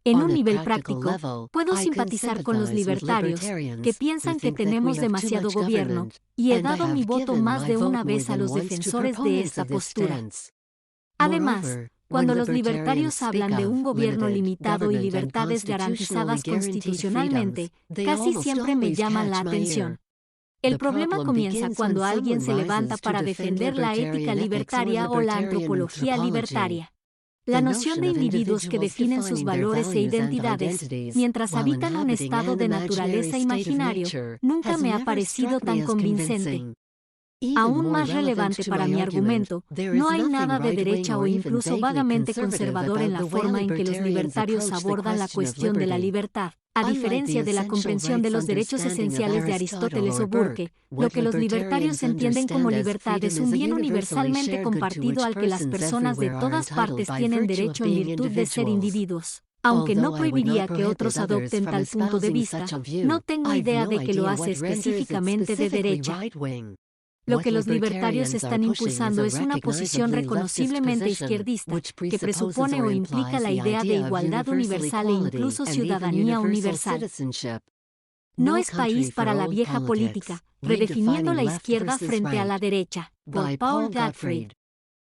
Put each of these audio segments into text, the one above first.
En un nivel práctico, puedo simpatizar con los libertarios, que piensan que tenemos demasiado gobierno, y he dado mi voto más de una vez a los defensores de esta postura. Además, cuando los libertarios hablan de un gobierno limitado y libertades garantizadas constitucionalmente, casi siempre me llaman la atención. El problema comienza cuando alguien se levanta para defender la ética libertaria o la antropología libertaria. La noción de individuos que definen sus valores e identidades, mientras habitan un estado de naturaleza imaginario, nunca me ha parecido tan convincente. Aún más relevante para mi argumento, no hay nada de derecha o incluso vagamente conservador en la forma en que los libertarios abordan la cuestión de la libertad. A diferencia de la comprensión de los derechos esenciales de Aristóteles o Burke, lo que los libertarios entienden como libertad es un bien universalmente compartido al que las personas de todas partes tienen derecho en virtud de ser individuos. Aunque no prohibiría que otros adopten tal punto de vista, no tengo idea de que lo hace específicamente de derecha. Lo que los libertarios están impulsando es una posición reconociblemente izquierdista, que presupone o implica la idea de igualdad universal e incluso ciudadanía universal. No es país para la vieja política, redefiniendo la izquierda frente a la derecha, por Paul Gottfried.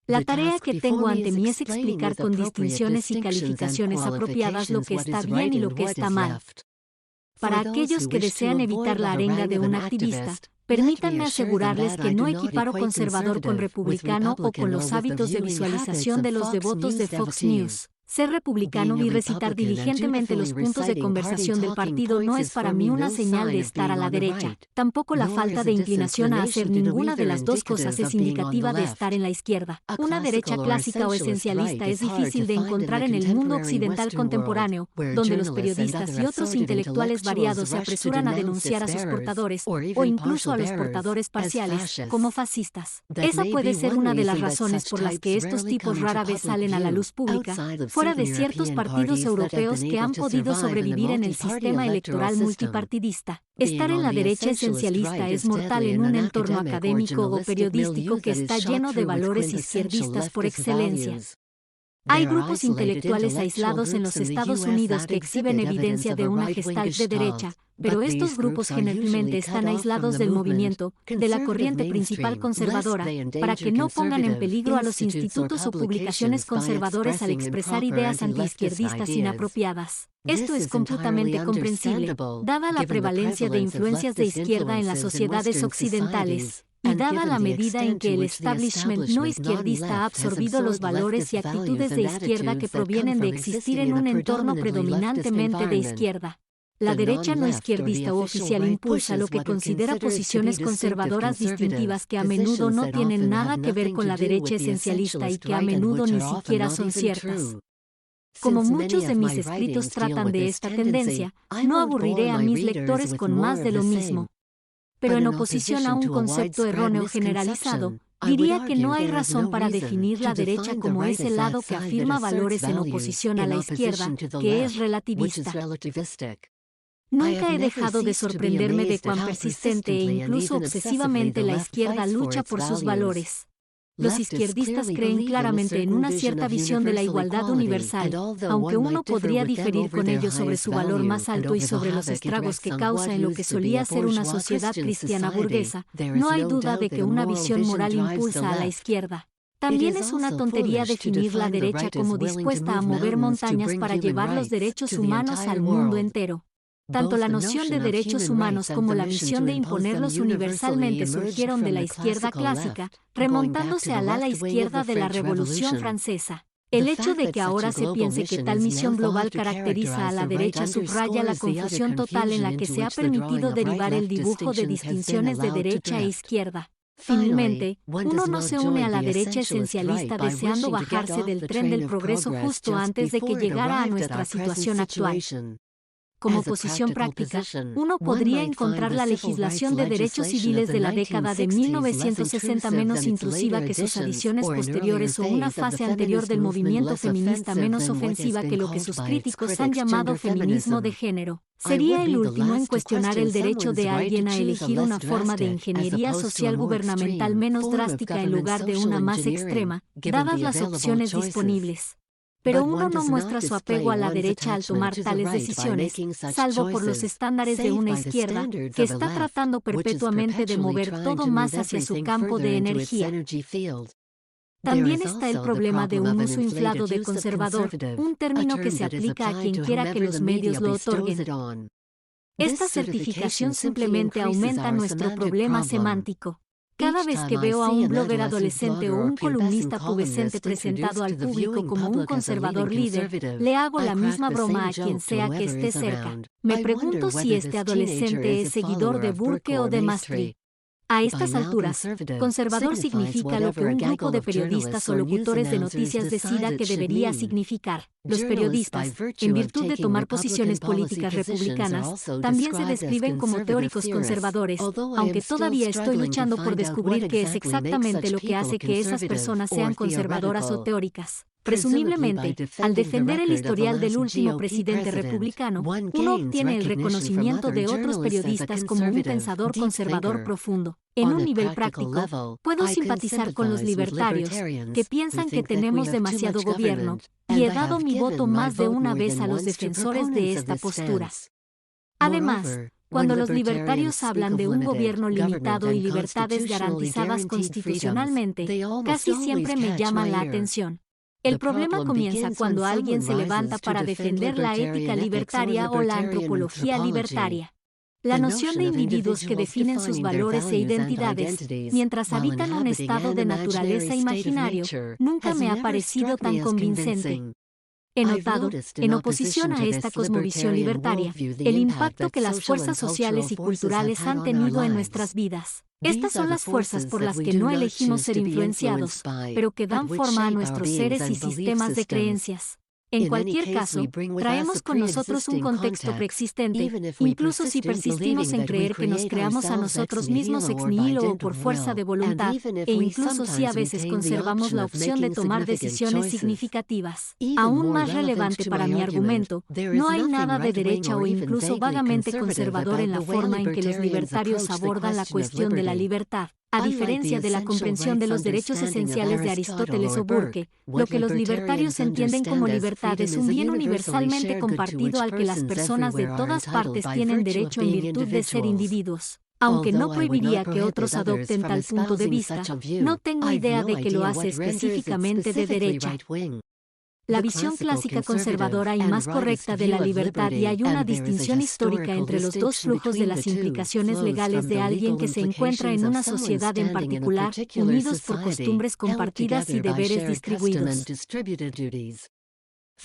La tarea que tengo ante mí es explicar con distinciones y calificaciones apropiadas lo que está bien y lo que está mal. Para aquellos que desean evitar la arenga de un activista, permítanme asegurarles que no equiparo conservador con republicano o con los hábitos de visualización de los devotos de Fox News. Ser republicano y recitar diligentemente los puntos de conversación del partido no es para mí una señal de estar a la derecha. Tampoco la falta de inclinación a hacer ninguna de las dos cosas es indicativa de estar en la izquierda. Una derecha clásica o esencialista es difícil de encontrar en el mundo occidental contemporáneo, donde los periodistas y otros intelectuales variados se apresuran a denunciar a sus portadores, o incluso a los portadores parciales, como fascistas. Esa puede ser una de las razones por las que estos tipos rara vez salen a la luz pública, fuera de ciertos partidos europeos que han podido sobrevivir en el sistema electoral multipartidista. Estar en la derecha esencialista es mortal en un entorno académico o periodístico que está lleno de valores izquierdistas por excelencia. Hay grupos intelectuales aislados en los Estados Unidos que exhiben evidencia de una gestalt de derecha, pero estos grupos generalmente están aislados del movimiento, de la corriente principal conservadora, para que no pongan en peligro a los institutos o publicaciones conservadores al expresar ideas antiizquierdistas inapropiadas. Esto es completamente comprensible, dada la prevalencia de influencias de izquierda en las sociedades occidentales. Y dada la medida en que el establishment no izquierdista ha absorbido los valores y actitudes de izquierda que provienen de existir en un entorno predominantemente de izquierda. La derecha no izquierdista u oficial impulsa lo que considera posiciones conservadoras distintivas que a menudo no tienen nada que ver con la derecha esencialista y que a menudo ni siquiera son ciertas. Como muchos de mis escritos tratan de esta tendencia, no aburriré a mis lectores con más de lo mismo. Pero en oposición a un concepto erróneo generalizado, diría que no hay razón para definir la derecha como ese lado que afirma valores en oposición a la izquierda, que es relativista. Nunca he dejado de sorprenderme de cuán persistente e incluso obsesivamente la izquierda lucha por sus valores. Los izquierdistas creen claramente en una cierta visión de la igualdad universal, aunque uno podría diferir con ellos sobre su valor más alto y sobre los estragos que causa en lo que solía ser una sociedad cristiana burguesa. No hay duda de que una visión moral impulsa a la izquierda. También es una tontería definir la derecha como dispuesta a mover montañas para llevar los derechos humanos al mundo entero. Tanto la noción de derechos humanos como la misión de imponerlos universalmente surgieron de la izquierda clásica, remontándose al ala izquierda de la Revolución Francesa. El hecho de que ahora se piense que tal misión global caracteriza a la derecha subraya la confusión total en la que se ha permitido derivar el dibujo de distinciones de derecha e izquierda. Finalmente, uno no se une a la derecha esencialista deseando bajarse del tren del progreso justo antes de que llegara a nuestra situación actual. Como posición práctica, uno podría encontrar la legislación de derechos civiles de la década de 1960 menos intrusiva que sus adiciones posteriores o una fase anterior del movimiento feminista menos ofensiva que lo que sus críticos han llamado feminismo de género. Sería el último en cuestionar el derecho de alguien a elegir una forma de ingeniería social gubernamental menos drástica en lugar de una más extrema, dadas las opciones disponibles. Pero uno no muestra su apego a la derecha al tomar tales decisiones, salvo por los estándares de una izquierda que está tratando perpetuamente de mover todo más hacia su campo de energía. También está el problema de un uso inflado de conservador, un término que se aplica a quien quiera que los medios lo otorguen. Esta certificación simplemente aumenta nuestro problema semántico. Cada vez que veo a un blogger adolescente o un columnista pubescente presentado al público como un conservador líder, le hago la misma broma a quien sea que esté cerca. Me pregunto si este adolescente es seguidor de Burke o de Maastricht. A estas alturas, conservador significa lo que un grupo de periodistas o locutores de noticias decida que debería significar. Los periodistas, en virtud de tomar posiciones políticas republicanas, también se describen como teóricos conservadores, aunque todavía estoy luchando por descubrir qué es exactamente lo que hace que esas personas sean conservadoras o teóricas. Presumiblemente, al defender el historial del último presidente republicano, uno obtiene el reconocimiento de otros periodistas como un pensador conservador profundo. En un nivel práctico, puedo simpatizar con los libertarios, que piensan que tenemos demasiado gobierno, y he dado mi voto más de una vez a los defensores de esta postura. Además, cuando los libertarios hablan de un gobierno limitado y libertades garantizadas constitucionalmente, casi siempre me llaman la atención. El problema comienza cuando alguien se levanta para defender la ética libertaria o la antropología libertaria. La noción de individuos que definen sus valores e identidades, mientras habitan un estado de naturaleza imaginario, nunca me ha parecido tan convincente. He notado, en oposición a esta cosmovisión libertaria, el impacto que las fuerzas sociales y culturales han tenido en nuestras vidas. Estas son las fuerzas por las que no elegimos ser influenciados, pero que dan forma a nuestros seres y sistemas de creencias. En cualquier caso, traemos con nosotros un contexto preexistente, incluso si persistimos en creer que nos creamos a nosotros mismos ex nihilo o por fuerza de voluntad, e incluso si a veces conservamos la opción de tomar decisiones significativas. Aún más relevante para mi argumento, no hay nada de derecha o incluso vagamente conservador en la forma en que los libertarios abordan la cuestión de la libertad. A diferencia de la comprensión de los derechos esenciales de Aristóteles o Burke, lo que los libertarios entienden como libertad es un bien universalmente compartido al que las personas de todas partes tienen derecho en virtud de ser individuos. Aunque no prohibiría que otros adopten tal punto de vista, no tengo idea de que lo hace específicamente de derecha. La visión clásica conservadora y más correcta de la libertad, y hay una distinción histórica entre los dos flujos de las implicaciones legales de alguien que se encuentra en una sociedad en particular, unidos por costumbres compartidas y deberes distribuidos.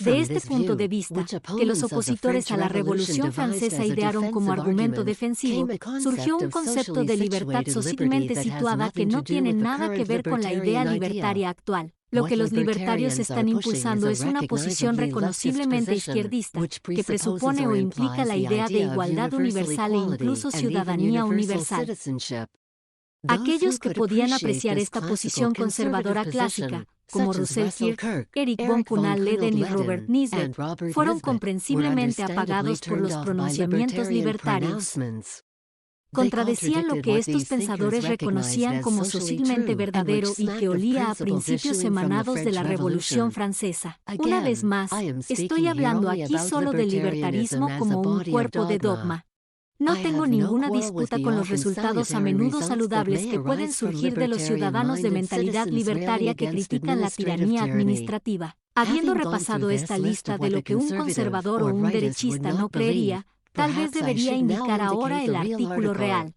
De este punto de vista, que los opositores a la Revolución Francesa idearon como argumento defensivo, surgió un concepto de libertad socialmente situada que no tiene nada que ver con la idea libertaria actual. Lo que los libertarios están impulsando es una posición reconociblemente izquierdista, que presupone o implica la idea de igualdad universal e incluso ciudadanía universal. Aquellos que podían apreciar esta posición conservadora clásica, como Russell Kirk, Eric von Kunal-Leden y Robert Nisbet, fueron comprensiblemente apagados por los pronunciamientos libertarios. Contradecían lo que estos pensadores reconocían como socialmente verdadero y que olía a principios emanados de la Revolución Francesa. Una vez más, estoy hablando aquí solo del libertarismo como un cuerpo de dogma. No tengo ninguna disputa con los resultados a menudo saludables que pueden surgir de los ciudadanos de mentalidad libertaria que critican la tiranía administrativa. Habiendo repasado esta lista de lo que un conservador o un derechista no creería, tal vez debería indicar ahora el artículo real.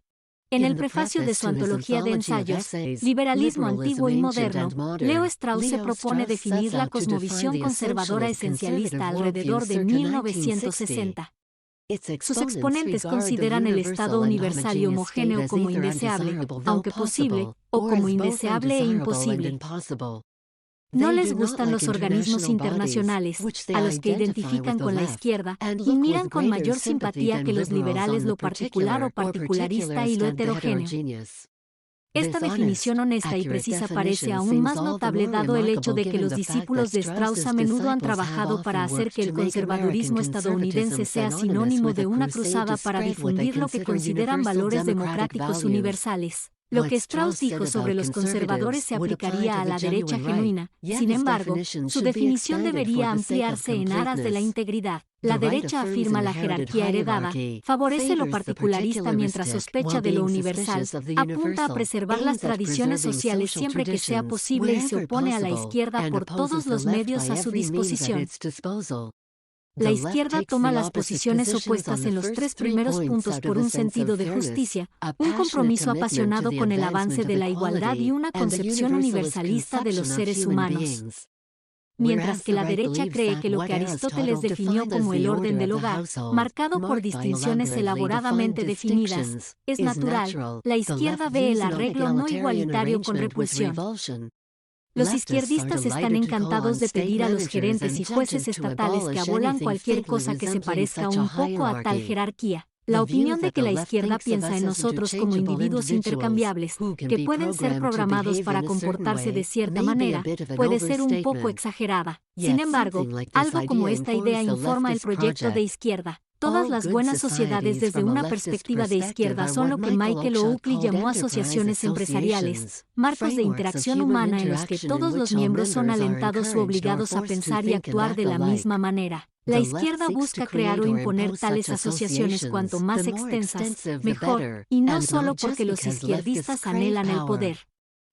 En el prefacio de su antología de ensayos, Liberalismo antiguo y moderno, Leo Strauss se propone definir la cosmovisión conservadora esencialista alrededor de 1960. Sus exponentes consideran el Estado universal y homogéneo como indeseable, aunque posible, o como indeseable e imposible. No les gustan los organismos internacionales, a los que identifican con la izquierda, y miran con mayor simpatía que los liberales lo particular o particularista y lo heterogéneo. Esta definición honesta y precisa parece aún más notable dado el hecho de que los discípulos de Strauss a menudo han trabajado para hacer que el conservadurismo estadounidense sea sinónimo de una cruzada para difundir lo que consideran valores democráticos universales. Lo que Strauss dijo sobre los conservadores se aplicaría a la derecha genuina. Sin embargo, su definición debería ampliarse en aras de la integridad. La derecha afirma la jerarquía heredada, favorece lo particularista mientras sospecha de lo universal, apunta a preservar las tradiciones sociales siempre que sea posible y se opone a la izquierda por todos los medios a su disposición. La izquierda toma las posiciones opuestas en los tres primeros puntos por un sentido de justicia, un compromiso apasionado con el avance de la igualdad y una concepción universalista de los seres humanos. Mientras que la derecha cree que lo que Aristóteles definió como el orden del hogar, marcado por distinciones elaboradamente definidas, es natural, la izquierda ve el arreglo no igualitario con repulsión. Los izquierdistas están encantados de pedir a los gerentes y jueces estatales que abolan cualquier cosa que se parezca un poco a tal jerarquía. La opinión de que la izquierda piensa en nosotros como individuos intercambiables, que pueden ser programados para comportarse de cierta manera, puede ser un poco exagerada. Sin embargo, algo como esta idea informa el proyecto de izquierda. Todas las buenas sociedades desde una perspectiva de izquierda son lo que Michael Oakley llamó asociaciones empresariales, marcos de interacción humana en los que todos los miembros son alentados u obligados a pensar y actuar de la misma manera. La izquierda busca crear o imponer tales asociaciones cuanto más extensas, mejor, y no solo porque los izquierdistas anhelan el poder.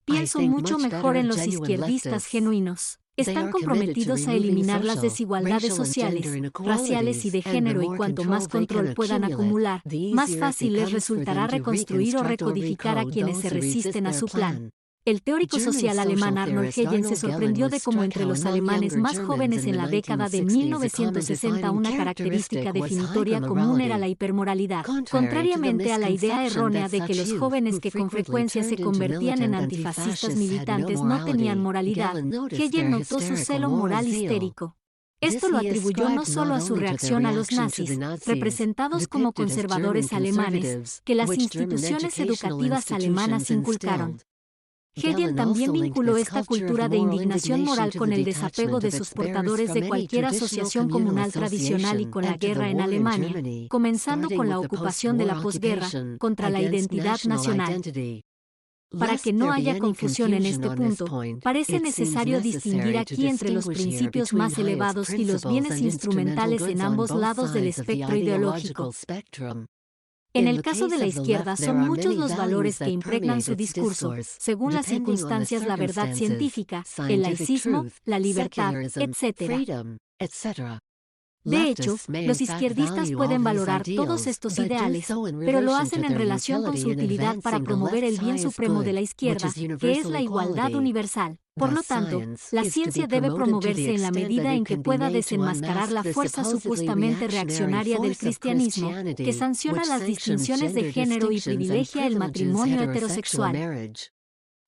Pienso mucho mejor en los izquierdistas genuinos. Están comprometidos a eliminar las desigualdades sociales, raciales y de género y cuanto más control puedan acumular, más fácil les resultará reconstruir o recodificar a quienes se resisten a su plan. El teórico social alemán Arnold Heygen se sorprendió de cómo entre los alemanes más jóvenes en la década de 1960 una característica definitoria común era la hipermoralidad, contrariamente a la idea errónea de que los jóvenes que con frecuencia se convertían en antifascistas militantes no tenían moralidad. Heygen notó su celo moral histérico. Esto lo atribuyó no solo a su reacción a los nazis, representados como conservadores alemanes, que las instituciones educativas alemanas inculcaron. Heygen también vinculó esta cultura de indignación moral con el desapego de sus portadores de cualquier asociación comunal tradicional y con la guerra en Alemania, comenzando con la ocupación de la posguerra, contra la identidad nacional. Para que no haya confusión en este punto, parece necesario distinguir aquí entre los principios más elevados y los bienes instrumentales en ambos lados del espectro ideológico. En el caso de la izquierda son muchos los valores que impregnan su discurso, según las circunstancias la verdad científica, el laicismo, la libertad, etc. De hecho, los izquierdistas pueden valorar todos estos ideales, pero lo hacen en relación con su utilidad para promover el bien supremo de la izquierda, que es la igualdad universal. Por lo tanto, la ciencia debe promoverse en la medida en que pueda desenmascarar la fuerza supuestamente reaccionaria del cristianismo, que sanciona las distinciones de género y privilegia el matrimonio heterosexual.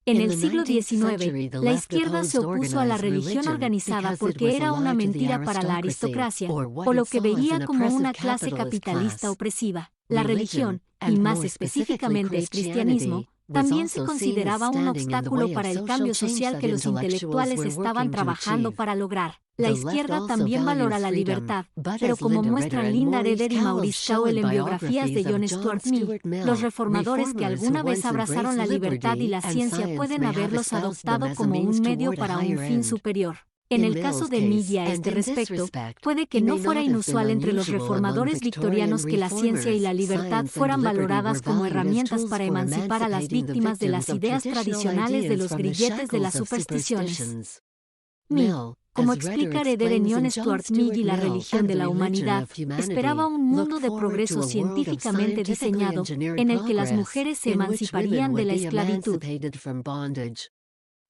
En el siglo XIX, la izquierda se opuso a la religión organizada porque era una mentira para la aristocracia, o lo que veía como una clase capitalista opresiva. La religión, y más específicamente el cristianismo, también se consideraba un obstáculo para el cambio social que los intelectuales estaban trabajando para lograr. La izquierda también valora la libertad, pero como muestran Linda Eder y Maurice Cowell en biografías de John Stuart Mill, los reformadores que alguna vez abrazaron la libertad y la ciencia pueden haberlos adoptado como un medio para un fin superior. En el caso de Mill y a este respecto, puede que no fuera inusual entre los reformadores victorianos que la ciencia y la libertad fueran valoradas como herramientas para emancipar a las víctimas de las ideas tradicionales de los grilletes de las supersticiones. Mill, como explica Eder en John Stuart Mill y la religión de la humanidad, esperaba un mundo de progreso científicamente diseñado, en el que las mujeres se emanciparían de la esclavitud.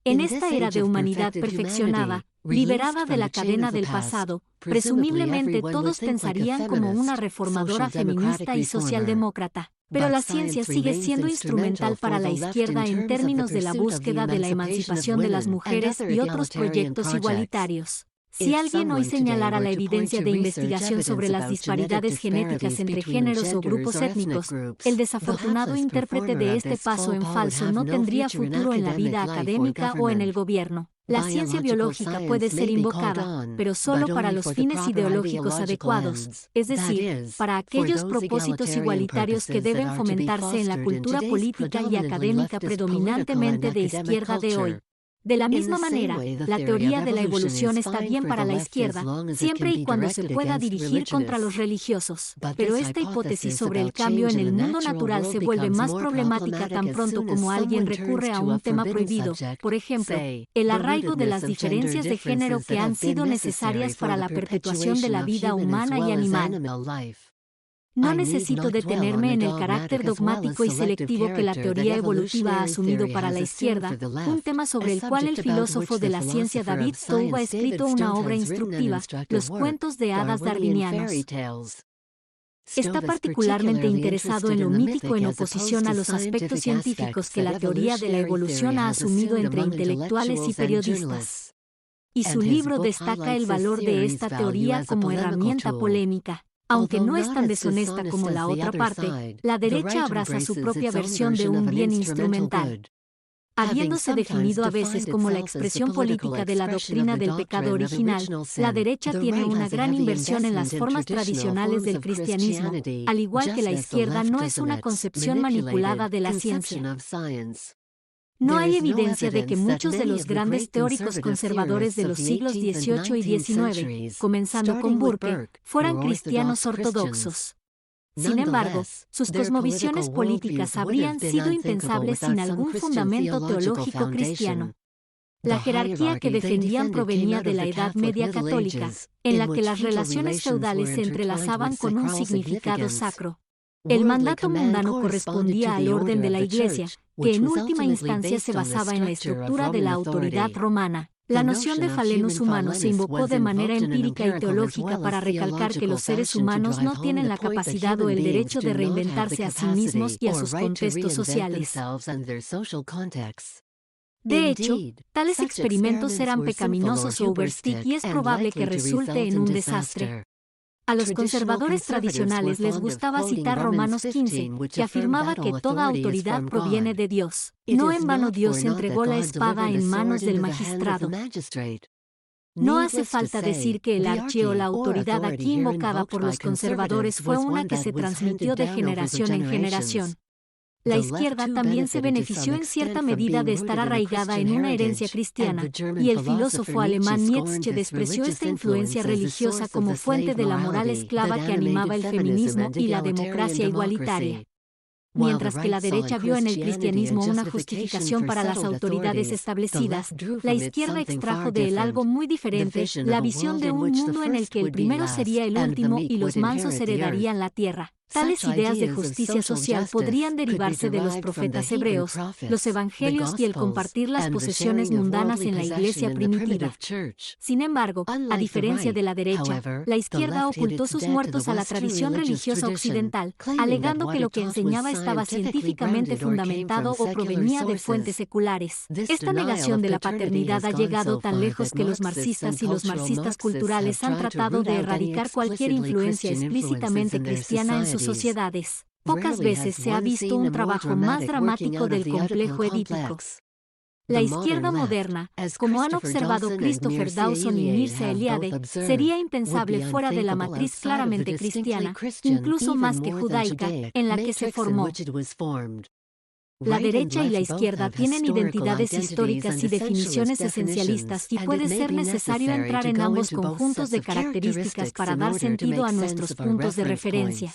En esta era de humanidad perfeccionada, liberada de la cadena del pasado, presumiblemente todos pensarían como una reformadora feminista y socialdemócrata. Pero la ciencia sigue siendo instrumental para la izquierda en términos de la búsqueda de la emancipación de las mujeres y otros proyectos igualitarios. Si alguien hoy señalara la evidencia de investigación sobre las disparidades genéticas entre géneros o grupos étnicos, el desafortunado intérprete de este paso en falso no tendría futuro en la vida académica o en el gobierno. La ciencia biológica puede ser invocada, pero solo para los fines ideológicos adecuados, es decir, para aquellos propósitos igualitarios que deben fomentarse en la cultura política y académica predominantemente de izquierda de hoy. De la misma manera, la teoría de la evolución está bien para la izquierda, siempre y cuando se pueda dirigir contra los religiosos. Pero esta hipótesis sobre el cambio en el mundo natural se vuelve más problemática tan pronto como alguien recurre a un tema prohibido, por ejemplo, el arraigo de las diferencias de género que han sido necesarias para la perpetuación de la vida humana y animal. No necesito detenerme en el carácter dogmático y selectivo que la teoría evolutiva ha asumido para la izquierda, un tema sobre el cual el filósofo de la ciencia David Stowe ha escrito una obra instructiva, Los cuentos de hadas darwinianos. Está particularmente interesado en lo mítico en oposición a los aspectos científicos que la teoría de la evolución ha asumido entre intelectuales y periodistas. Y su libro destaca el valor de esta teoría como herramienta polémica. Aunque no es tan deshonesta como la otra parte, la derecha abraza su propia versión de un bien instrumental. Habiéndose definido a veces como la expresión política de la doctrina del pecado original, la derecha tiene una gran inversión en las formas tradicionales del cristianismo, al igual que la izquierda no es una concepción manipulada de la ciencia. No hay evidencia de que muchos de los grandes teóricos conservadores de los siglos XVIII y XIX, comenzando con Burke, fueran cristianos ortodoxos. Sin embargo, sus cosmovisiones políticas habrían sido impensables sin algún fundamento teológico cristiano. La jerarquía que defendían provenía de la Edad Media católica, en la que las relaciones feudales se entrelazaban con un significado sacro. El mandato mundano correspondía al orden de la Iglesia, que en última instancia se basaba en la estructura de la autoridad romana. La noción de falenus humanos se invocó de manera empírica y teológica para recalcar que los seres humanos no tienen la capacidad o el derecho de reinventarse a sí mismos y a sus contextos sociales. De hecho, tales experimentos eran pecaminosos o overstick y es probable que resulte en un desastre. A los conservadores tradicionales les gustaba citar Romanos 15, que afirmaba que toda autoridad proviene de Dios. No en vano Dios entregó la espada en manos del magistrado. No hace falta decir que el archi o la autoridad aquí invocada por los conservadores fue una que se transmitió de generación en generación. La izquierda también se benefició en cierta medida de estar arraigada en una herencia cristiana, y el filósofo alemán Nietzsche despreció esta influencia religiosa como fuente de la moral esclava que animaba el feminismo y la democracia igualitaria. Mientras que la derecha vio en el cristianismo una justificación para las autoridades establecidas, la izquierda extrajo de él algo muy diferente, la visión de un mundo en el que el primero sería el último y los mansos heredarían la tierra. Tales ideas de justicia social podrían derivarse de los profetas hebreos, los evangelios y el compartir las posesiones mundanas en la iglesia primitiva. Sin embargo, a diferencia de la derecha, la izquierda ocultó sus muertos a la tradición religiosa occidental, alegando que lo que enseñaba estaba científicamente fundamentado o provenía de fuentes seculares. Esta negación de la paternidad ha llegado tan lejos que los marxistas y los marxistas culturales han tratado de erradicar cualquier influencia explícitamente cristiana en sus sociedades. Pocas veces se ha visto un trabajo más dramático del complejo edípico. La izquierda moderna, como han observado Christopher Dawson y Mircea Eliade, sería impensable fuera de la matriz claramente cristiana, incluso más que judaica, en la que se formó. La derecha y la izquierda tienen identidades históricas y definiciones esencialistas y puede ser necesario entrar en ambos conjuntos de características para dar sentido a nuestros puntos de referencia.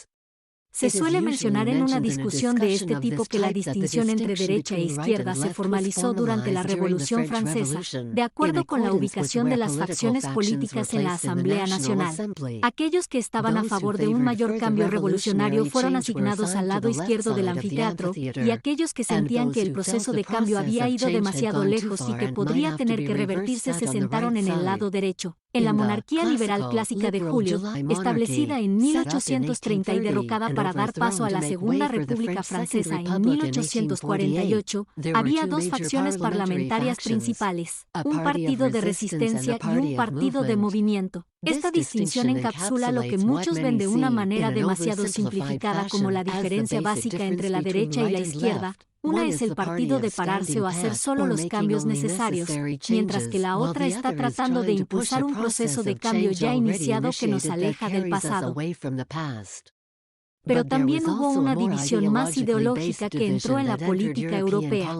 Se suele mencionar en una discusión de este tipo que la distinción entre derecha e izquierda se formalizó durante la Revolución Francesa, de acuerdo con la ubicación de las facciones políticas en la Asamblea Nacional. Aquellos que estaban a favor de un mayor cambio revolucionario fueron asignados al lado izquierdo del anfiteatro, y aquellos que sentían que el proceso de cambio había ido demasiado lejos y que podría tener que revertirse se sentaron en el lado derecho. En la monarquía liberal clásica de Julio, establecida en 1830 y derrocada para para dar paso a la Segunda República Francesa en 1848, había dos facciones parlamentarias principales, un partido de resistencia y un partido de movimiento. Esta distinción encapsula lo que muchos ven de una manera demasiado simplificada como la diferencia básica entre la derecha y la izquierda. Una es el partido de pararse o hacer solo los cambios necesarios, mientras que la otra está tratando de impulsar un proceso de cambio ya iniciado que nos aleja del pasado. Pero también hubo una división más ideológica que entró en la política europea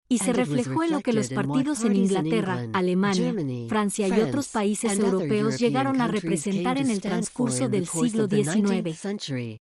y se reflejó en lo que los partidos en Inglaterra, Alemania, Francia y otros países europeos llegaron a representar en el transcurso del siglo XIX.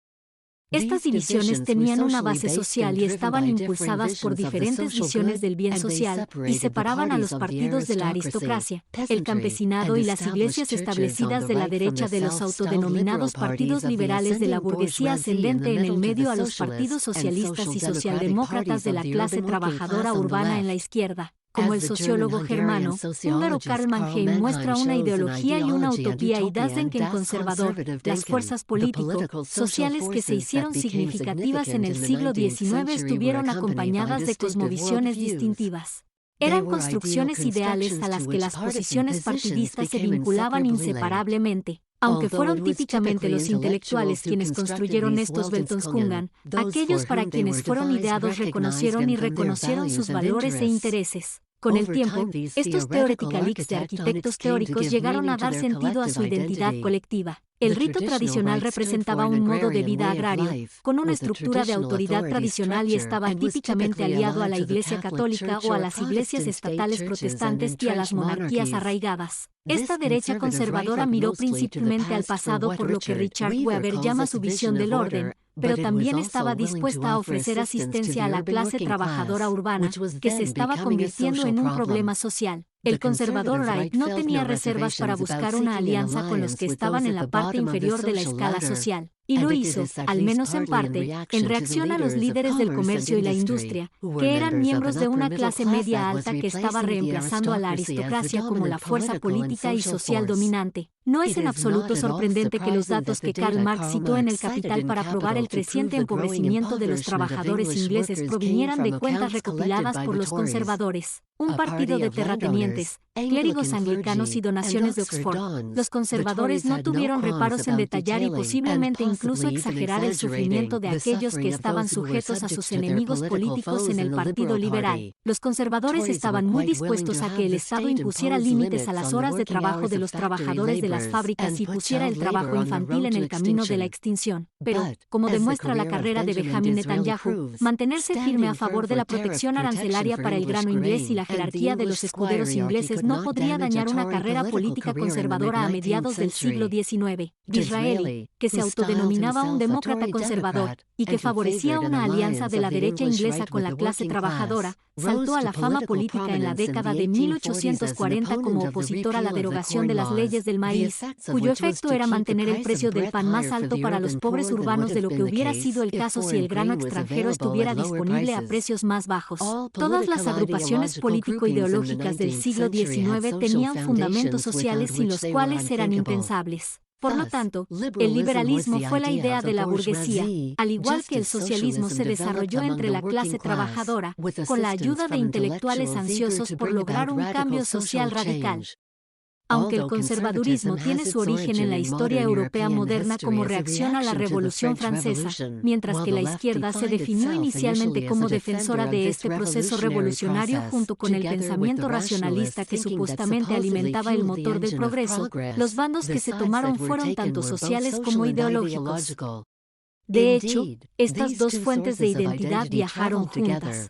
Estas divisiones tenían una base social y estaban impulsadas por diferentes visiones del bien social, y separaban a los partidos de la aristocracia, el campesinado y las iglesias establecidas de la derecha de los autodenominados partidos liberales de la burguesía ascendente en el medio a los partidos socialistas y socialdemócratas de la clase trabajadora urbana en la izquierda. Como el sociólogo germano húngaro Karl Mannheim muestra una ideología y una utopía y Dasenkens conservador, las fuerzas político-sociales que se hicieron significativas en el siglo XIX estuvieron acompañadas de cosmovisiones distintivas. Eran construcciones ideales a las que las posiciones partidistas se vinculaban inseparablemente. Aunque fueron típicamente los intelectuales quienes construyeron estos Weltanschauungen, aquellos para quienes fueron ideados reconocieron y reconocieron sus valores e intereses. Con el tiempo, estos theoretical-leaks de arquitectos teóricos llegaron a dar sentido a su identidad colectiva. El rito tradicional representaba un modo de vida agrario, con una estructura de autoridad tradicional y estaba típicamente aliado a la Iglesia Católica o a las iglesias estatales protestantes y a las monarquías arraigadas. Esta derecha conservadora miró principalmente al pasado por lo que Richard Weber llama su visión del orden, pero también estaba dispuesta a ofrecer asistencia a la clase trabajadora urbana, que se estaba convirtiendo en un problema social. El conservador Wright no tenía reservas para buscar una alianza con los que estaban en la parte inferior de la escala social, y lo hizo, al menos en parte, en reacción a los líderes del comercio y la industria, que eran miembros de una clase media alta que estaba reemplazando a la aristocracia como la fuerza política y social dominante. No es en absoluto sorprendente que los datos que Karl Marx citó en El Capital para probar el creciente empobrecimiento de los trabajadores ingleses provinieran de cuentas recopiladas por los conservadores, un partido de terratenientes, clérigos anglicanos y donaciones de Oxford. Los conservadores no tuvieron reparos en detallar y posiblemente incluso exagerar el sufrimiento de aquellos que estaban sujetos a sus enemigos políticos en el Partido Liberal. Los conservadores estaban muy dispuestos a que el Estado impusiera límites a las horas de trabajo de los trabajadores de las fábricas y pusiera el trabajo infantil en el camino de la extinción. Pero, como demuestra la carrera de Benjamin Netanyahu, mantenerse firme a favor de la protección arancelaria para el grano inglés y la jerarquía de los escuderos ingleses no podría dañar una carrera política conservadora a mediados del siglo XIX. Disraeli, que se autodenominaba un demócrata conservador y que favorecía una alianza de la derecha inglesa con la clase trabajadora, saltó a la fama política en la década de 1840 como opositor a la derogación de las leyes del maíz, cuyo efecto era mantener el precio del pan más alto para los pobres urbanos de lo que hubiera sido el caso si el grano extranjero estuviera disponible a precios más bajos. Todas las agrupaciones político-ideológicas del siglo XIX tenían fundamentos sociales sin los cuales eran impensables. Por lo tanto, el liberalismo fue la idea de la burguesía, al igual que el socialismo se desarrolló entre la clase trabajadora, con la ayuda de intelectuales ansiosos por lograr un cambio social radical. Aunque el conservadurismo tiene su origen en la historia europea moderna como reacción a la Revolución Francesa, mientras que la izquierda se definió inicialmente como defensora de este proceso revolucionario junto con el pensamiento racionalista que supuestamente alimentaba el motor del progreso, los bandos que se tomaron fueron tanto sociales como ideológicos. De hecho, estas dos fuentes de identidad viajaron juntas.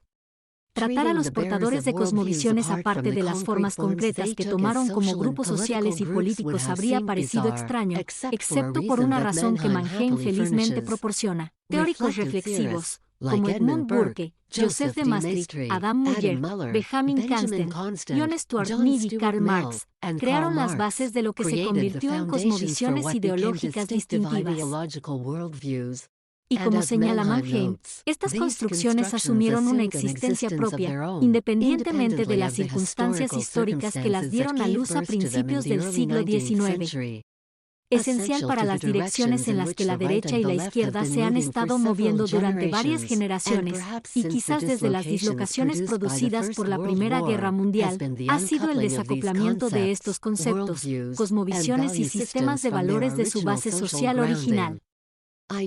Tratar a los portadores de cosmovisiones aparte de las formas concretas que tomaron como grupos sociales y políticos habría parecido extraño, excepto por una razón que Mannheim felizmente proporciona. Teóricos reflexivos, como Edmund Burke, Joseph de Maastricht, Adam Muller, Benjamin Constant, John Stuart Mill y Karl Marx, crearon las bases de lo que se convirtió en cosmovisiones ideológicas distintivas. Y como señala Mannheim, estas construcciones asumieron una existencia propia, independientemente de las circunstancias históricas que las dieron a luz a principios del siglo XIX. esencial para las direcciones en las que la derecha y la izquierda se han estado moviendo durante varias generaciones, y quizás desde las dislocaciones producidas por la Primera Guerra Mundial, ha sido el desacoplamiento de estos conceptos, cosmovisiones y sistemas de valores de su base social original.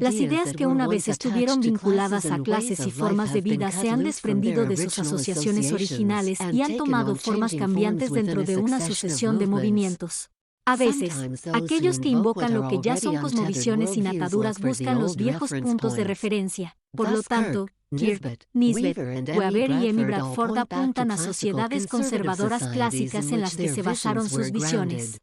Las ideas que una vez estuvieron vinculadas a clases y formas de vida se han desprendido de sus asociaciones originales y han tomado formas cambiantes dentro de una sucesión de movimientos. A veces, aquellos que invocan lo que ya son cosmovisiones sin ataduras buscan los viejos puntos de referencia. Por lo tanto, Kirk, Nisbet, Weaver y Emmy Bradford apuntan a sociedades conservadoras clásicas en las que se basaron sus visiones.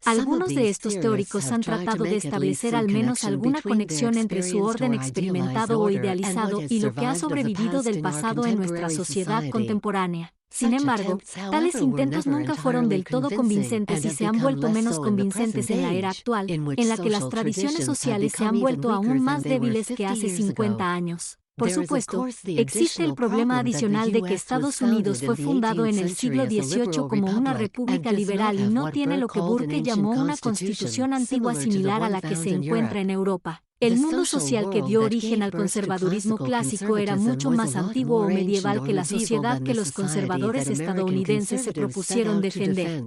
Algunos de estos teóricos han tratado de establecer al menos alguna conexión entre su orden experimentado o idealizado y lo que ha sobrevivido del pasado en nuestra sociedad contemporánea. Sin embargo, tales intentos nunca fueron del todo convincentes y se han vuelto menos convincentes en la era actual, en la que las tradiciones sociales se han vuelto aún más débiles que hace 50 años. Por supuesto, existe el problema adicional de que Estados Unidos fue fundado en el siglo XVIII como una república liberal y no tiene lo que Burke llamó una constitución antigua similar a la que se encuentra en Europa. El mundo social que dio origen al conservadurismo clásico era mucho más antiguo o medieval que la sociedad que los conservadores estadounidenses se propusieron defender.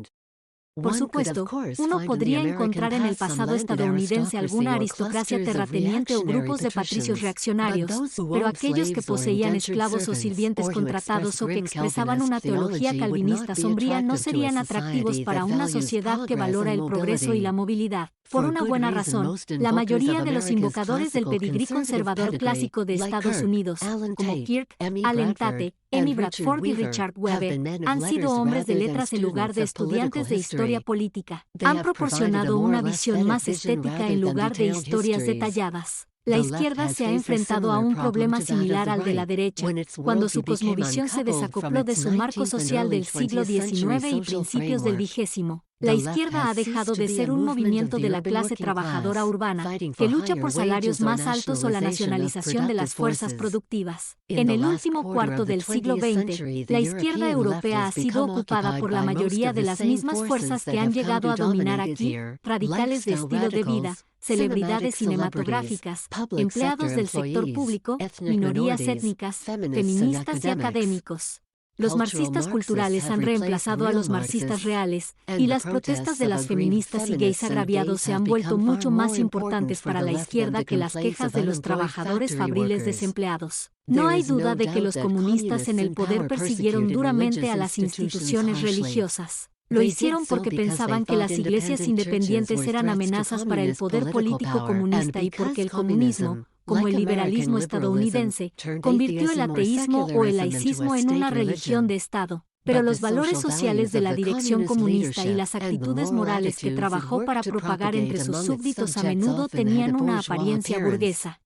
Por supuesto, uno podría encontrar en el pasado estadounidense alguna aristocracia terrateniente o grupos de patricios reaccionarios, pero aquellos que poseían esclavos o sirvientes contratados o que expresaban una teología calvinista sombría no serían atractivos para una sociedad que valora el progreso y la movilidad. Por una buena razón, la mayoría de los invocadores del pedigrí conservador clásico de Estados Unidos, como Kirk, Allen Tate, Emmy Bradford y Richard Weaver, han sido hombres de letras en lugar de estudiantes de historia política. Han proporcionado una visión más estética en lugar de historias detalladas. La izquierda se ha enfrentado a un problema similar al de la derecha, cuando su cosmovisión se desacopló de su marco social del siglo XIX y principios del XX. La izquierda ha dejado de ser un movimiento de la clase trabajadora urbana, que lucha por salarios más altos o la nacionalización de las fuerzas productivas. En el último cuarto del siglo XX, la izquierda europea ha sido ocupada por la mayoría de las mismas fuerzas que han llegado a dominar aquí, radicales de estilo de vida, celebridades cinematográficas, empleados del sector público, minorías étnicas, feministas y académicos. Los marxistas culturales han reemplazado a los marxistas reales, y las protestas de las feministas y gays agraviados se han vuelto mucho más importantes para la izquierda que las quejas de los trabajadores fabriles desempleados. No hay duda de que los comunistas en el poder persiguieron duramente a las instituciones religiosas. Lo hicieron porque pensaban que las iglesias independientes eran amenazas para el poder político comunista y porque el comunismo, como el liberalismo estadounidense, convirtió el ateísmo o el laicismo en una religión de Estado. Pero los valores sociales de la dirección comunista y las actitudes morales que trabajó para propagar entre sus súbditos a menudo tenían una apariencia burguesa.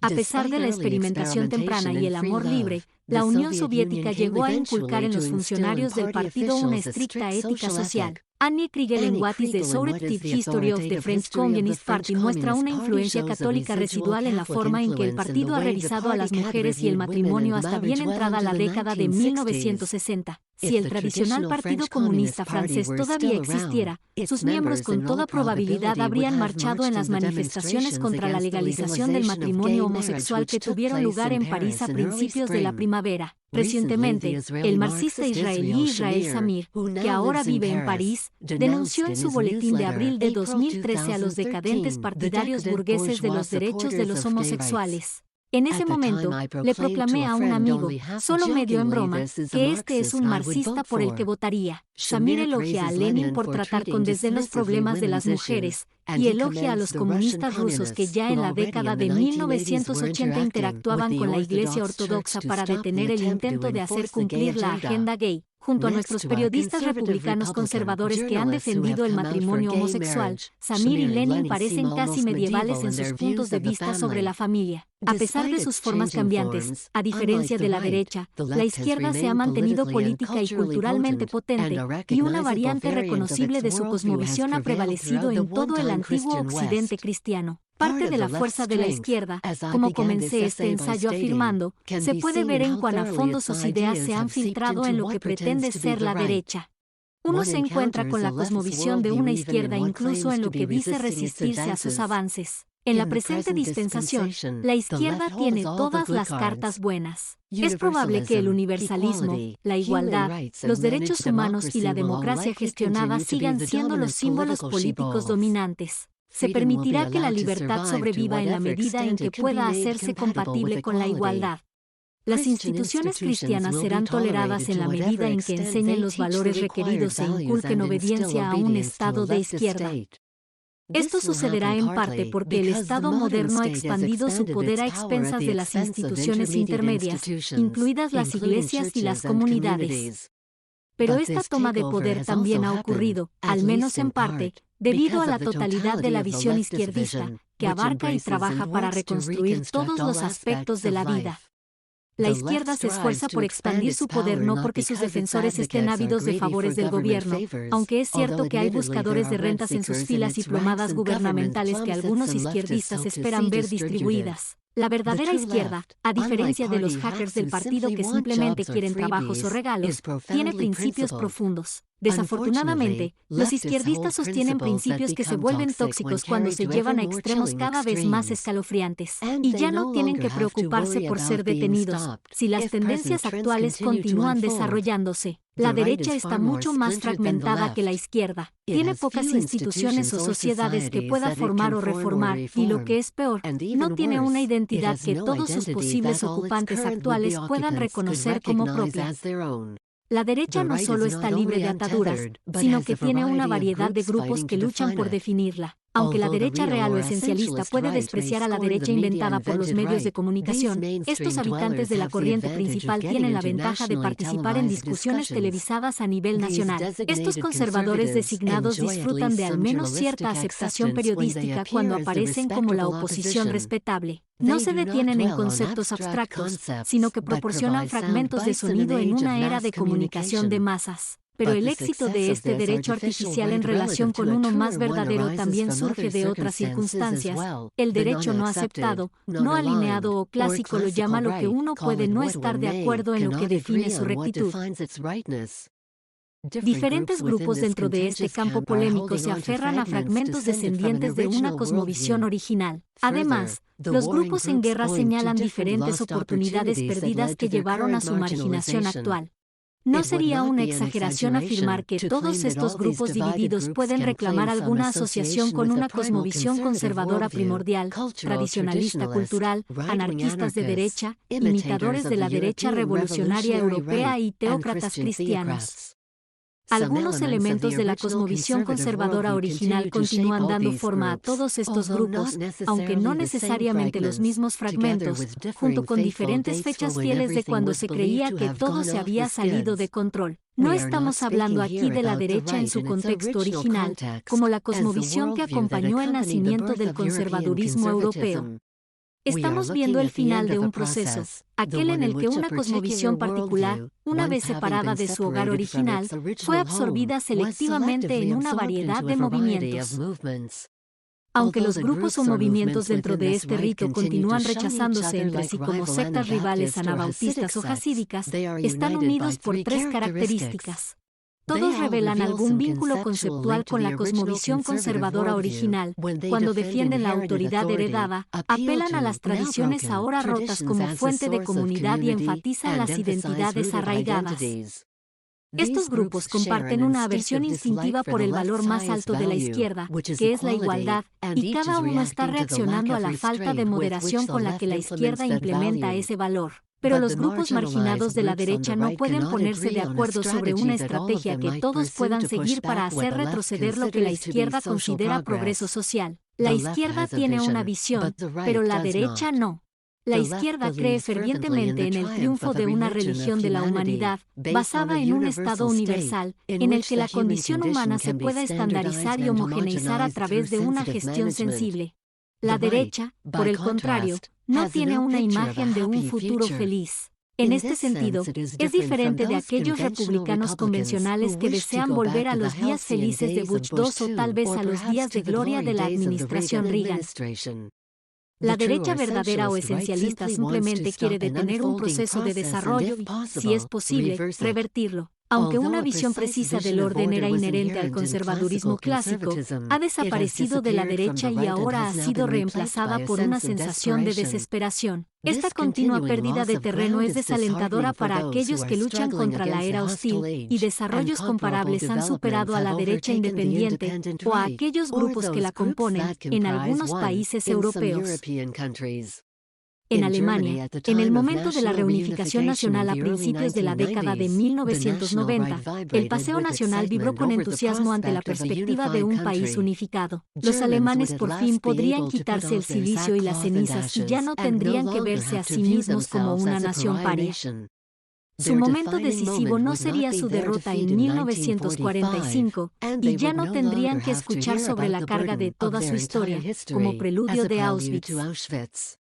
A pesar de la experimentación temprana y el amor libre, la Unión Soviética llegó a inculcar en los funcionarios del partido una estricta ética social. Annie Kriegel en What is the Subjective History of the French Communist Party muestra una influencia católica residual en la forma en que el partido ha revisado a las mujeres y el matrimonio hasta bien entrada la década de 1960. Si el tradicional Partido Comunista francés todavía existiera, sus miembros con toda probabilidad habrían marchado en las manifestaciones contra la legalización del matrimonio homosexual que tuvieron lugar en París a principios de la primavera. Recientemente, el marxista israelí Israel Samir, que ahora vive en París, denunció en su boletín de abril de 2013 a los decadentes partidarios burgueses de los derechos de los homosexuales. En ese momento, le proclamé a un amigo, solo medio en broma, que este es un marxista por el que votaría. Samir elogia a Lenin por tratar con desdén los problemas de las mujeres, y elogia a los comunistas rusos que ya en la década de 1980 interactuaban con la Iglesia Ortodoxa para detener el intento de hacer cumplir la agenda gay. Junto a nuestros periodistas republicanos conservadores que han defendido el matrimonio homosexual, Samir y Lenin parecen casi medievales en sus puntos de vista sobre la familia. A pesar de sus formas cambiantes, a diferencia de la derecha, la izquierda se ha mantenido política y culturalmente potente, y una variante reconocible de su cosmovisión ha prevalecido en todo el antiguo occidente cristiano. Parte de la fuerza de la izquierda, como comencé este ensayo afirmando, se puede ver en cuán a fondo sus ideas se han filtrado en lo que pretende ser la derecha. Uno se encuentra con la cosmovisión de una izquierda incluso en lo que dice resistirse a sus avances. En la presente dispensación, la izquierda tiene todas las cartas buenas. Es probable que el universalismo, la igualdad, los derechos humanos y la democracia gestionada sigan siendo los símbolos políticos dominantes. Se permitirá que la libertad sobreviva en la medida en que pueda hacerse compatible con la igualdad. Las instituciones cristianas serán toleradas en la medida en que enseñen los valores requeridos e inculquen obediencia a un Estado de izquierda. Esto sucederá en parte porque el Estado moderno ha expandido su poder a expensas de las instituciones intermedias, incluidas las iglesias y las comunidades. Pero esta toma de poder también ha ocurrido, al menos en parte, debido a la totalidad de la visión izquierdista, que abarca y trabaja para reconstruir todos los aspectos de la vida. La izquierda se esfuerza por expandir su poder no porque sus defensores estén ávidos de favores del gobierno, aunque es cierto que hay buscadores de rentas en sus filas y plomadas gubernamentales que algunos izquierdistas esperan ver distribuidas. La verdadera izquierda, a diferencia de los hackers del partido que simplemente quieren trabajos o regalos, tiene principios profundos. Desafortunadamente, los izquierdistas sostienen principios que se vuelven tóxicos cuando se llevan a extremos cada vez más escalofriantes, y ya no tienen que preocuparse por ser detenidos. Si las tendencias actuales continúan desarrollándose, la derecha está mucho más fragmentada que la izquierda. Tiene pocas instituciones o sociedades que pueda formar o reformar, y lo que es peor, no tiene una identidad que todos sus posibles ocupantes actuales puedan reconocer como propia. La derecha no solo está libre de ataduras, sino que tiene una variedad de grupos que luchan por definirla. Aunque la derecha real o esencialista puede despreciar a la derecha inventada por los medios de comunicación, estos habitantes de la corriente principal tienen la ventaja de participar en discusiones televisadas a nivel nacional. Estos conservadores designados disfrutan de al menos cierta aceptación periodística cuando aparecen como la oposición respetable. No se detienen en conceptos abstractos, sino que proporcionan fragmentos de sonido en una era de comunicación de masas. Pero el éxito de este derecho artificial en relación con uno más verdadero también surge de otras circunstancias. El derecho no aceptado, no alineado o clásico lo llama lo que uno puede no estar de acuerdo en lo que define su rectitud. Diferentes grupos dentro de este campo polémico se aferran a fragmentos descendientes de una cosmovisión original. Además, los grupos en guerra señalan diferentes oportunidades perdidas que llevaron a su marginación actual. No sería una exageración afirmar que todos estos grupos divididos pueden reclamar alguna asociación con una cosmovisión conservadora primordial, tradicionalista cultural, anarquistas de derecha, imitadores de la derecha revolucionaria europea y teócratas cristianos. Algunos elementos de la cosmovisión conservadora original continúan dando forma a todos estos grupos, aunque no necesariamente los mismos fragmentos, junto con diferentes fechas fieles de cuando se creía que todo se había salido de control. No estamos hablando aquí de la derecha en su contexto original, como la cosmovisión que acompañó el nacimiento del conservadurismo europeo. Estamos viendo el final de un proceso, aquel en el que una cosmovisión particular, una vez separada de su hogar original, fue absorbida selectivamente en una variedad de movimientos. Aunque los grupos o movimientos dentro de este rito continúan rechazándose entre sí como sectas rivales anabautistas o jasídicas, están unidos por tres características. Todos revelan algún vínculo conceptual con la cosmovisión conservadora original. Cuando defienden la autoridad heredada, apelan a las tradiciones ahora rotas como fuente de comunidad y enfatizan las identidades arraigadas. Estos grupos comparten una aversión instintiva por el valor más alto de la izquierda, que es la igualdad, y cada uno está reaccionando a la falta de moderación con la que la izquierda implementa ese valor. Pero los grupos marginados de la derecha no pueden ponerse de acuerdo sobre una estrategia que todos puedan seguir para hacer retroceder lo que la izquierda considera progreso social. La izquierda tiene una visión, pero la derecha no. La izquierda cree fervientemente en el triunfo de una religión de la humanidad, basada en un Estado universal, en el que la condición humana se pueda estandarizar y homogeneizar a través de una gestión sensible. La derecha, por el contrario, no tiene una imagen de un futuro feliz. En este sentido, es diferente de aquellos republicanos convencionales que desean volver a los días felices de Bush II o tal vez a los días de gloria de la administración Reagan. La derecha verdadera o esencialista simplemente quiere detener un proceso de desarrollo y, si es posible, revertirlo. Aunque una visión precisa del orden era inherente al conservadurismo clásico, ha desaparecido de la derecha y ahora ha sido reemplazada por una sensación de desesperación. Esta continua pérdida de terreno es desalentadora para aquellos que luchan contra la era hostil, y desarrollos comparables han superado a la derecha independiente o a aquellos grupos que la componen en algunos países europeos. En Alemania, en el momento de la reunificación nacional a principios de la década de 1990, el Paseo Nacional vibró con entusiasmo ante la perspectiva de un país unificado. Los alemanes por fin podrían quitarse el silicio y las cenizas y ya no tendrían que verse a sí mismos como una nación paria. Su momento decisivo no sería su derrota en 1945, y ya no tendrían que escuchar sobre la carga de toda su historia, como preludio de Auschwitz.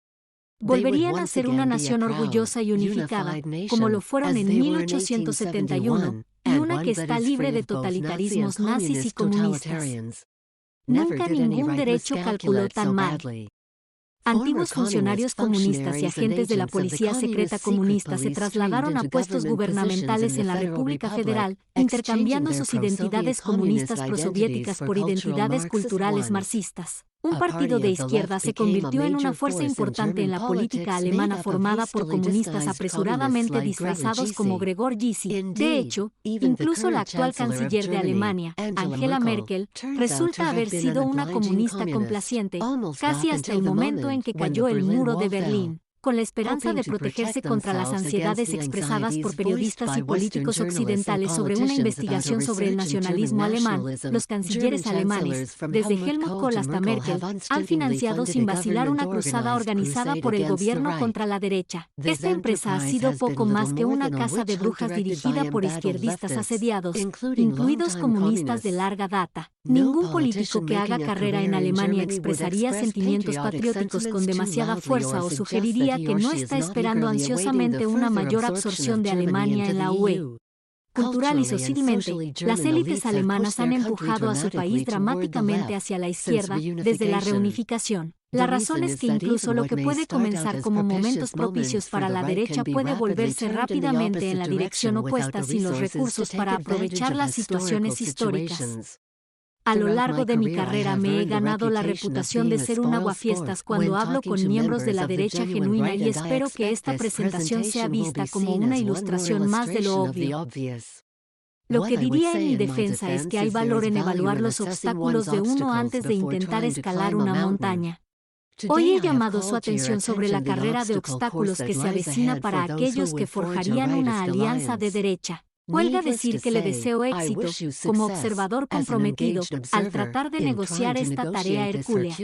Volverían a ser una nación orgullosa y unificada, como lo fueron en 1871, y una que está libre de totalitarismos nazis y comunistas. Nunca ningún derecho calculó tan mal. Antiguos funcionarios comunistas y agentes de la policía secreta comunista se trasladaron a puestos gubernamentales en la República Federal, intercambiando sus identidades comunistas prosoviéticas por identidades culturales marxistas. Un partido de izquierda se convirtió en una fuerza importante en la política alemana formada por comunistas apresuradamente disfrazados como Gregor Gysi. De hecho, incluso la actual canciller de Alemania, Angela Merkel, resulta haber sido una comunista complaciente, casi hasta el momento en que cayó el muro de Berlín. Con la esperanza de protegerse contra las ansiedades expresadas por periodistas y políticos occidentales sobre una investigación sobre el nacionalismo alemán, los cancilleres alemanes, desde Helmut Kohl hasta Merkel, han financiado sin vacilar una cruzada organizada por el gobierno contra la derecha. Esta empresa ha sido poco más que una caza de brujas dirigida por izquierdistas asediados, incluidos comunistas de larga data. Ningún político que haga carrera en Alemania expresaría sentimientos patrióticos con demasiada fuerza o sugeriría que no está esperando ansiosamente una mayor absorción de Alemania en la UE. Cultural y socialmente, las élites alemanas han empujado a su país dramáticamente hacia la izquierda desde la reunificación. La razón es que incluso lo que puede comenzar como momentos propicios para la derecha puede volverse rápidamente en la dirección opuesta sin los recursos para aprovechar las situaciones históricas. A lo largo de mi carrera me he ganado la reputación de ser un aguafiestas cuando hablo con miembros de la derecha genuina y espero que esta presentación sea vista como una ilustración más de lo obvio. Lo que diría en mi defensa es que hay valor en evaluar los obstáculos de uno antes de intentar escalar una montaña. Hoy he llamado su atención sobre la carrera de obstáculos que se avecina para aquellos que forjarían una alianza de derecha. Huelga decir que le deseo éxito, como observador comprometido, al tratar de negociar esta tarea hercúlea.